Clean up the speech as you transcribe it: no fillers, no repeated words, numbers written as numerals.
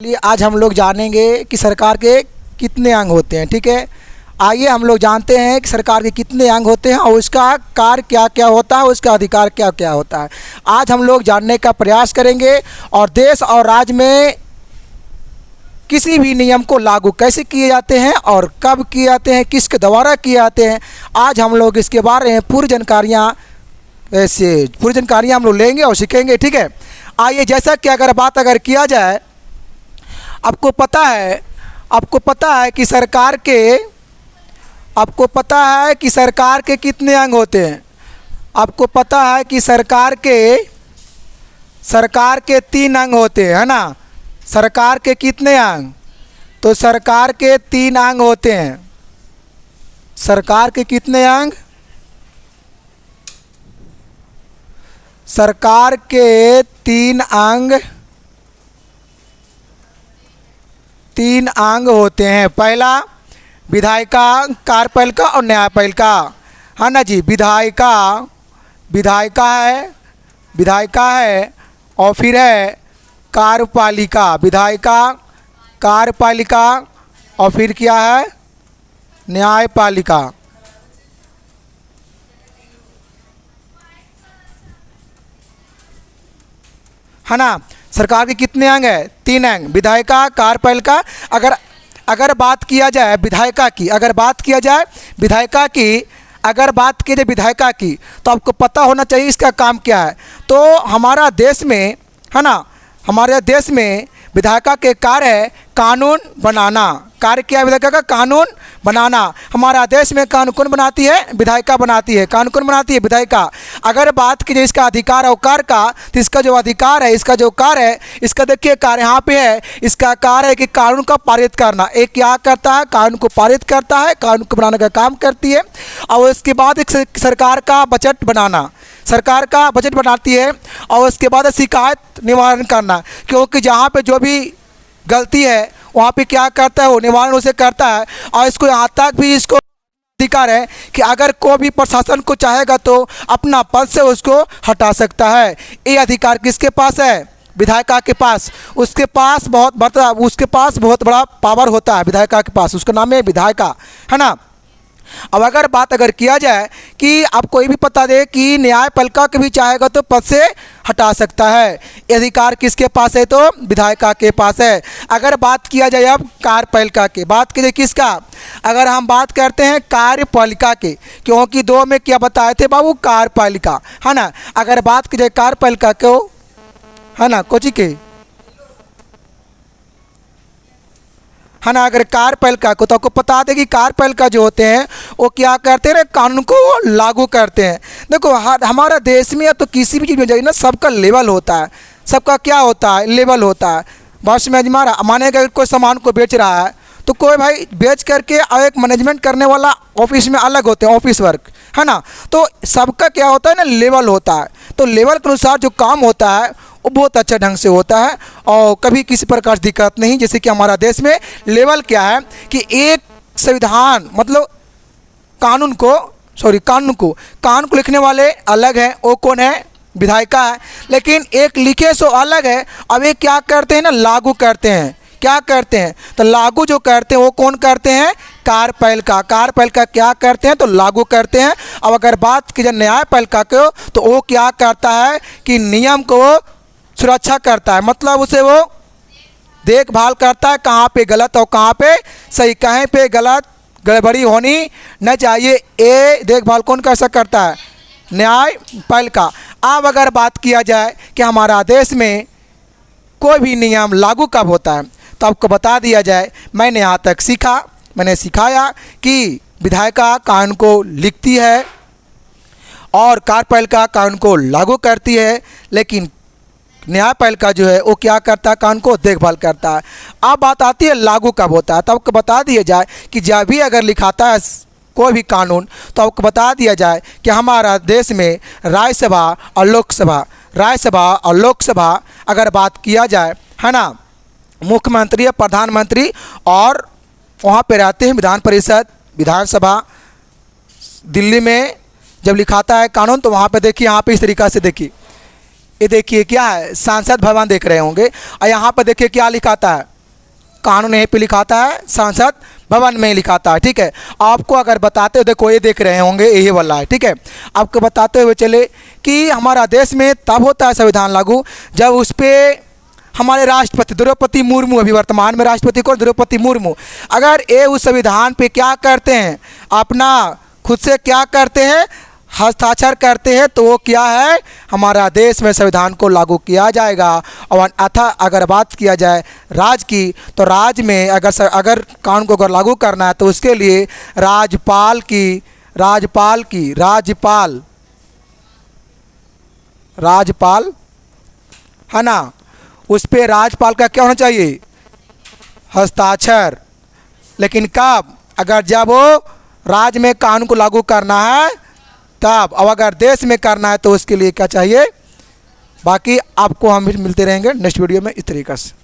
चलिए आज हम लोग जानेंगे कि सरकार के कितने अंग होते हैं। ठीक है, आइए हम लोग जानते हैं कि सरकार के कितने अंग होते हैं और उसका कार्य क्या क्या होता है, उसका अधिकार क्या क्या होता है। आज हम लोग जानने का प्रयास करेंगे और देश और राज्य में किसी भी नियम को लागू कैसे किए जाते हैं और कब किए जाते हैं, किसके द्वारा किए जाते हैं। आज हम लोग इसके बारे में पूरी जानकारियाँ हम लोग लेंगे और सीखेंगे। ठीक है, आइए जैसा कि अगर बात किया जाए, आपको पता है कि सरकार के कितने अंग होते हैं। आपको पता है कि सरकार के 3 अंग होते हैं, है ना। सरकार के कितने अंग? तो सरकार के 3 अंग होते हैं। सरकार के कितने अंग? सरकार के 3 अंग होते हैं। पहला विधायिका, कार्यपालिका और न्यायपालिका, है ना जी। विधायिका है और फिर है कार्यपालिका। विधायिका, कार्यपालिका और फिर क्या है? न्यायपालिका। है ना। सरकार के कितने अंग है? 3 अंग, विधायिका, कार्यपालिका। अगर बात किया जाए विधायिका की, विधायिका की तो आपको पता होना चाहिए इसका काम क्या है। तो हमारा देश में, है ना, हमारे देश में विधायिका के कार्य है कानून बनाना। कार्य क्या है विधायिका का? कानून बनाना। हमारा देश में कानून कौन बनाती है? विधायिका बनाती है। कानून कौन बनाती है? विधायिका। अगर बात की जाए इसका अधिकार और कार्य का, तो इसका जो अधिकार है, इसका जो कार्य है, इसका देखिए कार्य यहाँ पे है। इसका कार्य है कि कानून का पारित करना। एक क्या करता है? कानून को पारित करता है, कानून को बनाने का काम करती है। और उसके बाद एक सरकार का बजट बनाना, सरकार का बजट बनाती है। और उसके बाद शिकायत निवारण करना, क्योंकि जहाँ पे जो भी गलती है वहाँ पे क्या करता है, वो निवारण उसे करता है। और इसको यहाँ तक भी इसको अधिकार है कि अगर कोई भी प्रशासन को चाहेगा तो अपना पद से उसको हटा सकता है। ये अधिकार किसके पास है? विधायिका के पास। उसके पास बहुत बड़ा पावर होता है विधायिका के पास। उसका नाम है विधायिका, है ना। अब बात किया जाए कि आप कोई भी पता दे कि न्यायपालिका के भी चाहेगा तो पद से हटा सकता है। ये अधिकार किसके पास है? तो विधायिका के पास है। अगर बात किया जाए अब कार्यपालिका की, बात कीजिए किसका? अगर हम बात करते हैं कार्यपालिका के, क्योंकि 2 में क्या बताए थे बाबू? कार्यपालिका, है ना। अगर बात की जाए कार्यपालिका को, है ना, कोची के, है ना, अगर कार्यपालिका को, तो आपको बता दें कि कार्यपालिका जो होते हैं वो क्या करते हैं? कानून को लागू करते हैं। देखो हमारा देश में तो किसी भी चीज़ में जाइए ना, सबका लेवल होता है। सबका क्या होता है? लेवल होता है। बस में हमारा मानेगा कोई सामान को बेच रहा है तो कोई भाई बेच करके और एक मैनेजमेंट करने वाला ऑफिस में अलग होते हैं, ऑफिस वर्क, है ना। तो सबका क्या होता है ना, लेवल होता है। तो लेवल के अनुसार जो काम होता है वो बहुत अच्छा ढंग से होता है और कभी किसी प्रकार की दिक्कत नहीं। जैसे कि हमारा देश में लेवल क्या है कि एक संविधान मतलब कानून को लिखने वाले अलग हैं, वो कौन है? विधायिका है। लेकिन एक लिखे सो अलग है। अब ये क्या करते हैं ना, लागू करते हैं। क्या करते हैं? तो लागू जो करते हैं वो कौन करते हैं? कार्यपालिका। कार्यपालिका क्या करते हैं? तो लागू करते हैं। अब अगर बात की जाए न्यायपालिका को, तो वो क्या करता है कि नियम को सुरक्षा करता है। मतलब उसे वो देखभाल करता है कहाँ पे गलत और कहाँ पे सही, कहीं पे गलत गड़बड़ी होनी न चाहिए। ये देखभाल कौन कैसा करता है? न्यायपालिका। अब अगर बात किया जाए कि हमारा देश में कोई भी नियम लागू कब होता है, तो आपको बता दिया जाए। मैंने यहाँ तक मैंने सिखाया कि विधायिका कानून को लिखती है और कार्यपालिका कानून को लागू करती है, लेकिन न्यायपालिका जो है वो क्या करता है? कानून को देखभाल करता है। अब बात आती है लागू कब होता है, तो आपको बता दिया जाए कि जब भी अगर लिखाता है कोई भी कानून, तो आपको बता दिया जाए कि हमारा देश में राज्यसभा और लोकसभा अगर बात किया जाए, है ना, मुख्यमंत्री या प्रधानमंत्री और वहाँ पे रहते हैं विधान परिषद, विधानसभा। दिल्ली में जब लिखाता है कानून तो वहाँ पे देखिए, यहाँ पे इस तरीक़ा से देखिए, ये देखिए क्या है, संसद भवन देख रहे होंगे, और यहाँ पर देखिए क्या लिखाता है, कानून यहीं पे लिखाता है, संसद भवन में लिखाता है। ठीक है, आपको अगर बताते हुए, देखो ये देख रहे होंगे यही वाला है। ठीक है, आपको बताते हुए चले कि हमारा देश में तब होता है संविधान लागू जब उस पर हमारे राष्ट्रपति द्रौपदी मुर्मू, अभी वर्तमान में राष्ट्रपति को द्रौपदी मुर्मू, अगर ये उस संविधान पे क्या करते हैं, अपना खुद से क्या करते हैं, हस्ताक्षर करते हैं, तो वो क्या है, हमारा देश में संविधान को लागू किया जाएगा। और अगर बात किया जाए राज्य की, तो राज्य में अगर कानून को अगर लागू करना है तो उसके लिए राज्यपाल है ना, उस पर राज्यपाल का क्या होना चाहिए, हस्ताक्षर। लेकिन कब, अगर जब वो राज्य में कानून को लागू करना है तब, अब अगर देश में करना है तो उसके लिए क्या चाहिए। बाकी आपको हम मिलते रहेंगे नेक्स्ट वीडियो में इस तरीक़े से।